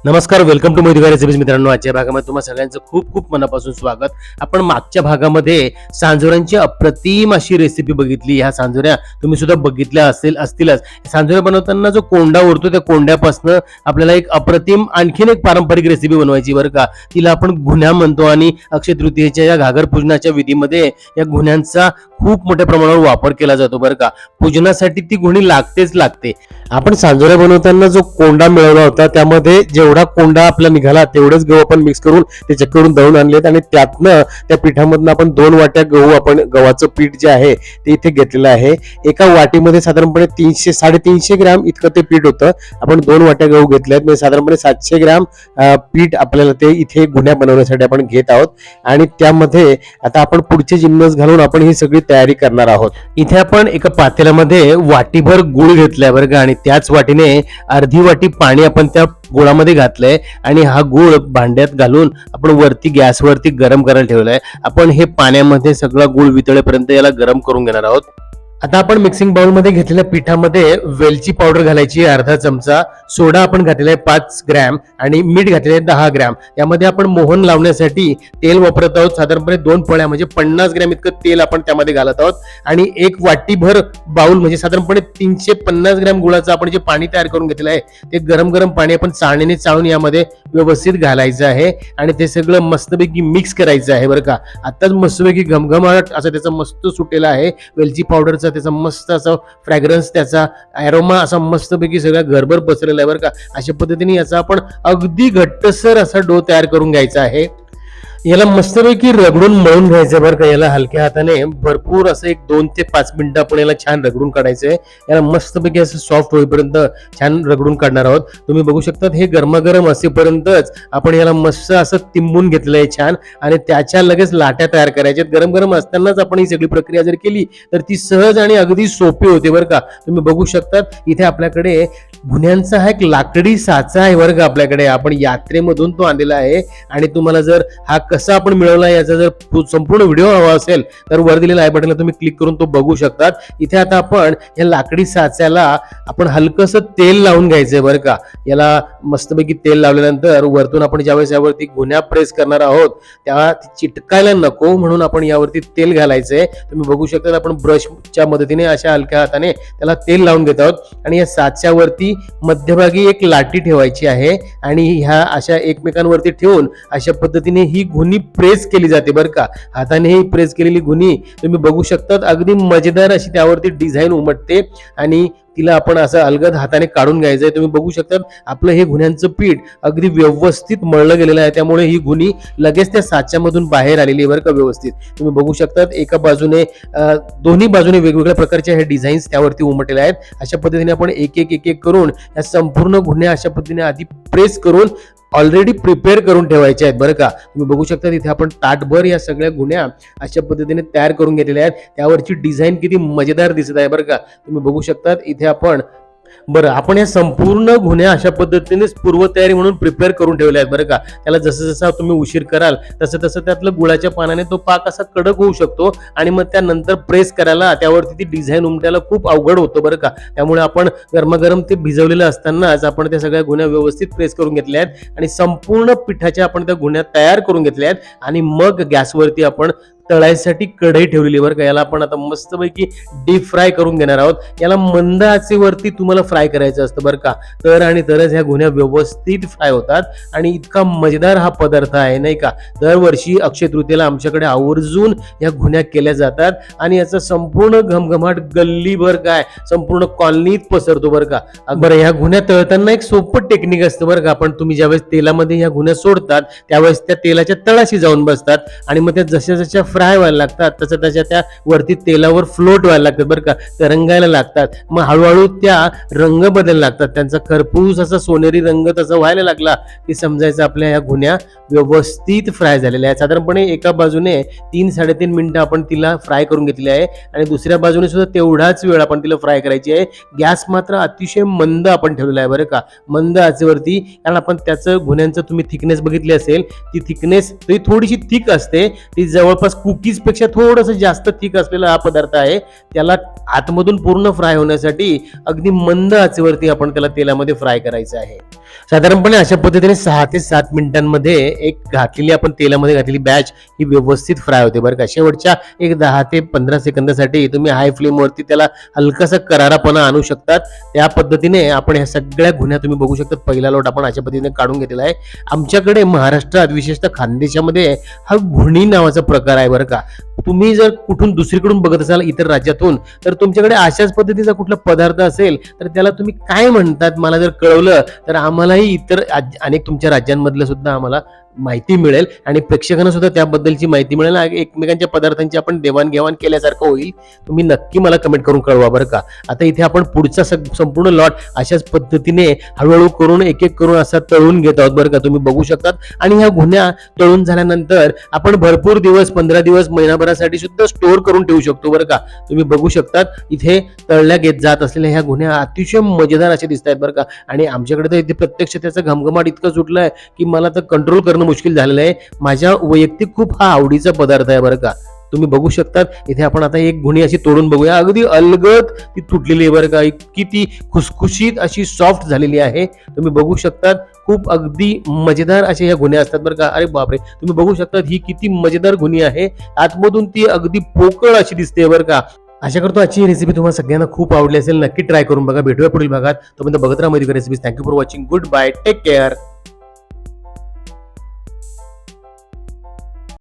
नमस्कार, welcome to Modi recipes. मित्रांनो, आजच्या भागामध्ये तुम्हा सगळ्यांचं खूप खूप मनापासून स्वागत. आपण मागच्या भागामध्ये सांजोऱ्यांची अप्रतिम अशी रेसिपी बघितली. ह्या सांजोऱ्या तुम्ही सुद्धा बघितल्या असतीलच. सांजोऱ्या बनवताना जो कोंडा उरतो त्या कोंड्यापासून आपल्याला एक अप्रतिम आणखीन एक पारंपरिक रेसिपी बनवायची बरं का. तिला आपण गुन्ह्या म्हणतो आणि अक्षय तृतीयेच्या या घागर पूजनाच्या विधीमध्ये या गुन्ह्यांचा खूप मोठ्या प्रमाणावर वापर केला जातो बरं का. पूजनासाठी ती गुणी लागते. आपण सांजोऱ्या बनवताना जो कोंडा मिळवला होता त्यामध्ये जेवढा कोंडा आपला निघाला तेवढेच गहू आपण मिक्स करून ते चक्करून दळून आणलेत आणि त्यातनं त्या पिठामधनं आपण 2 वाट्या गहू, आपण गव्हाचं पीठ जे आहे ते इथे घेतलेलं आहे. एका वाटीमध्ये साधारणपणे 300-350 ग्रॅम इतकं ते पीठ होतं. आपण 2 वाट्या गहू घेतल्यात, म्हणजे साधारणपणे 700 ग्रॅम पीठ आपल्याला ते इथे गुन्ह्या बनवण्यासाठी आपण घेत आहोत. आणि त्यामध्ये आता आपण पुढचे जिन्नस घालून आपण ही सगळी तयारी करणार आहोत. इथे आपण एका पातेल्यामध्ये वाटीभर गुळ घेतलाय बरं का, आणि त्याच वाटीने अर्धी वाटी पाणी आपण त्या गुळामध्ये घातलंय आणि हा गुळ भांड्यात घालून आपण वरती गॅसवरती गरम करायला ठेवलाय. आपण हे पाण्यामध्ये सगळा गुळ वितळेपर्यंत याला गरम करून घेणार आहोत. आता आपण मिक्सिंग बाउल मध्ये घेतलेल्या पिठामध्ये वेलची पावडर घालायची अर्धा चमचा, सोडा आपण घातलेला आहे 5 ग्रॅम आणि मीठ घातलेलं आहे 10 ग्रॅम. यामध्ये आपण मोहन लावण्यासाठी तेल वापरत आहोत. साधारणपणे 2 पळ्या म्हणजे 50 ग्रॅम इतकं तेल आपण त्यामध्ये घालत आहोत. आणि एक वाटीभर बाउल म्हणजे साधारणपणे 350 ग्रॅम गुळाचं आपण जे पाणी तयार करून घेतलेलं आहे ते गरम पाणी आपण चाळणीने चाळून यामध्ये व्यवस्थित घालायचं आहे आणि ते सगळं मस्तपैकी मिक्स करायचं आहे बरं का. आताच मस्तपैकी घमघमाट असं त्याचं मस्त सुटेला आहे वेलची पावडरचा, त्याचा मस्त असा फ्रॅग्रन्स, त्याचा अरोमा असा मस्तपैकी सगळ्या घरभर पसरलेला आहे बरं का. अशा पद्धतीने याचा आपण अगदी घट्टसर असा डो तयार करून घ्यायचा आहे. याला मस्तपैकी रगडून मळून घ्यायचं बरं का. याला हलक्या हाताने भरपूर असं 2 ते 5 मिनिटं आपण याला छान रगडून काढायचंय. याला मस्तपैकी असं सॉफ्ट होईपर्यंत छान रगडून काढणार आहोत. तुम्ही बघू शकता हे गरमागरम असेपर्यंतच आपण याला मस्त असं तिंबून घेतलं आहे छान, आणि त्याच्या लगेच लाट्या तयार करायच्या. गरम असतानाच आपण ही सगळी प्रक्रिया जर केली तर ती सहज आणि अगदी सोपी होते बरं का. तुम्ही बघू शकता इथे आपल्याकडे गुन्ह्यांचा हा एक लाकडी साचा आहे बरं का. आपल्याकडे आपण यात्रेमधून तो आणलेला आहे. आणि तुम्हाला जर हा कसा आपण मिळवला याचा जर संपूर्ण व्हिडिओ हवा असेल तर वर दिलेल्या आय बटनला तुम्ही क्लिक करून तो बघू शकतात. इथे आता आपण या लाकडी साच्याला आपण हलकसं तेल लावून घ्यायचंय बरं का. याला मस्तपैकी तेल लावल्यानंतर वरतून आपण ज्यावेळेस यावरती गुन्ह्या प्रेस करणार आहोत तेव्हा चिटकायला नको म्हणून आपण यावरती तेल घालायचंय. तुम्ही बघू शकता आपण ब्रशच्या मदतीने अशा हलक्या हाताने त्याला तेल लावून घेत आहोत. आणि या साच्यावरती मध्यभागी एक लाटी ठेवायची आहे आणि ह्या अशा एकमेकांवरती ठेवून अशा पद्धतीने ही गुन्ही प्रेस केली जाते बरं का. हाताने ही प्रेस केलेली गुन्ही तुम्ही बघू शकता अगदी मजेदार अशी त्यावरती डिझाईन उमटते आणि तिला आपण असं अलगद हाताने काढून घ्यायचंय. तुम्ही बघू शकता आपलं हे गुन्ह्यांचं पीठ अगदी व्यवस्थित मळलं गेलेलं आहे, त्यामुळे ही गुन्ही लगेच त्या साच्यामधून बाहेर आलेली आहे बरं का व्यवस्थित. तुम्ही बघू शकता एका बाजूने दोन्ही बाजूने वेगवेगळ्या प्रकारचे हे डिझाईन्स त्यावरती उमटलेले आहेत. अशा पद्धतीने आपण एक एक करून या संपूर्ण गुन्ह्या अशा पद्धतीने आधी प्रेस करून ऑलरेडी प्रिपेअर करून ठेवायचे आहेत बरं का. तुम्ही बघू शकता इथे आपण ताटभर या सगळ्या गुन्ह्या अशा पद्धतीने तयार करून घेतलेल्या आहेत. त्यावरची डिझाईन किती मजेदार दिसत आहे बरं का. तुम्ही बघू शकता इथे आपण या संपूर्ण गुन्ह्या अशा पद्धतीनेच पूर्वतयारी म्हणून प्रिपेअर करून ठेवले आहेत बरं का. त्याला जसं तुम्ही उशीर कराल तसं त्यातलं गुळाच्या पानाने तो पाक असा कडक होऊ शकतो आणि मग त्यानंतर प्रेस करायला त्यावरती ती डिझाईन उमटायला खूप अवघड होतं बरं का. त्यामुळे आपण गरमागरम ते भिजवलेलं असतानाच आपण त्या सगळ्या गुन्ह्या व्यवस्थित प्रेस करून घेतल्या आहेत आणि संपूर्ण पिठाच्या आपण त्या गुन्ह्या तयार करून घेतल्या आहेत. आणि मग गॅसवरती आपण तळायसाठी कढई ठेवलेली बरं का. याला आपण आता मस्तपैकी डीप फ्राय करून घेणार आहोत. याला मंद आचेवरती तुम्हाला फ्राय करायचं असतं बरं का. तरच ह्या गुन्ह्या व्यवस्थित फ्राय होतात आणि इतका मजेदार हा पदार्थ आहे नाही का. दरवर्षी अक्षय तृतीयेला आमच्याकडे आवर्जून या गुन्ह्या केल्या जातात आणि याचा संपूर्ण घमघमाट गल्लीभर काय संपूर्ण कॉलनीत पसरतो बरं का. बरं, ह्या गुन्ह्या तळताना एक सोपं टेक्निक असतं बरं का. आपण तुम्ही ज्यावेळेस तेलामध्ये ह्या गुन्ह्या सोडतात त्यावेळेस त्या तेलाच्या तळाशी जाऊन बसतात आणि मग त्या जशा फ्राय व्हायला लागतात तसं त्याच्या त्या वरती तेलावर फ्लोट व्हायला लागतात बरं का, तरंगायला लागतात. मग हळूहळू त्या रंग बदलायला लागतात, त्यांचा खरपूस असा सोनेरी रंग तसा व्हायला लागला की समजायचं आपल्या ह्या गुन्ह्या व्यवस्थित फ्राय झालेल्या आहेत. साधारणपणे एका बाजूने 3-3.5 मिनिटं आपण तिला फ्राय करून घेतली आहे आणि दुसऱ्या बाजूने सुद्धा तेवढाच वेळ आपण तिला फ्राय करायची आहे. गॅस मात्र अतिशय मंद आपण ठेवलेला आहे बरं का, मंद आचेवरती. कारण आपण त्याचं गुन्ह्यांचं तुम्ही थिकनेस बघितली असेल, ती थिकनेस थोडीशी थिक असते, ती जवळपास कुकीज पेक्षा थोडंसं जास्त थिक असलेला हा पदार्थ आहे. त्याला आतमधून पूर्ण फ्राय होण्यासाठी अगदी मंद आचेवरती आपण त्याला तेलामध्ये फ्राय करायचं आहे. साधारणपणे अशा पद्धतीने 6 ते 7 मिनिटांमध्ये एक घातलेली आपण तेलामध्ये घातलेली बॅच ही व्यवस्थित फ्राय होते बरं का. शेवटच्या एक 10 ते 15 सेकंदासाठी तुम्ही हाय फ्लेमवरती त्याला हलकासा करारापणा आणू शकतात. त्या पद्धतीने आपण ह्या सगळ्या घुन्या तुम्ही बघू शकता. पहिला लोट आपण अशा पद्धतीने काढून घेतलेला आहे. आमच्याकडे महाराष्ट्रात विशेषतः खानदेशामध्ये हा घुणी नावाचा प्रकार आहे बरं का. तुम्ही जर कुठून दुसरीकडून बघत असाल इतर राज्यातून, तर तुमच्याकडे अशाच पद्धतीचा कुठला पदार्थ असेल तर त्याला तुम्ही काय म्हणतात मला जर कळवलं तर आम्हालाही इतर अनेक तुमच्या राज्यांमधलं सुद्धा आम्हाला माहिती मिळेल आणि प्रेक्षकांना सुद्धा त्याबद्दलची माहिती मिळेल. एकमेकांच्या पदार्थांची आपण देवाणघेवाण केल्यासारखं होईल. तुम्ही नक्की मला कमेंट करून कळवा बरं का. आता इथे आपण पुढचा संपूर्ण लॉट अशाच पद्धतीने हळूहळू करून एक एक करून असा तळून घेत आहोत बरं का. तुम्ही बघू शकतात. आणि ह्या घुन्या तळून झाल्यानंतर आपण भरपूर दिवस 15 दिवस महिनाभरासाठी सुद्धा स्टोअर करून ठेवू शकतो बरं का. तुम्ही बघू शकतात इथे तळल्या घेत जात असलेल्या ह्या घुन्या अतिशय मजेदार असे दिसत आहेत बरं का. आणि आमच्याकडे तर इथे प्रत्यक्ष त्याचा घमघमाट इतकं सुटलाय की मला तर कंट्रोल करणं मुश्किल झालेलं आहे. माझ्या वैयक्तिक खूप हा आवडीचा पदार्थ आहे बरं का. तुम्ही बघू शकतात. इथे आपण आता एक घुणी अशी तोडून बघूया. अगदी अलगद ती तुटलेली आहे बरं का. इतकी ती खुसखुशीत अशी सॉफ्ट झालेली आहे. तुम्ही बघू शकतात. खूप अगदी मजेदार अशा ह्या घुन्या असतात बरं का. अरे बापरे, तुम्ही बघू शकतात ही किती मजेदार घुनी आहे. आतमधून ती अगदी पोकळ अशी दिसते बरं का. आशा करतो आजची रेसिपी तुम्हाला सगळ्यांना खूप आवडली असेल. नक्की ट्राय करून बघा. भेटूया पुढील भागात. तोपर्यंत बघत राहा Madhukar recipes. Thank you for watching. Good bye. Take care.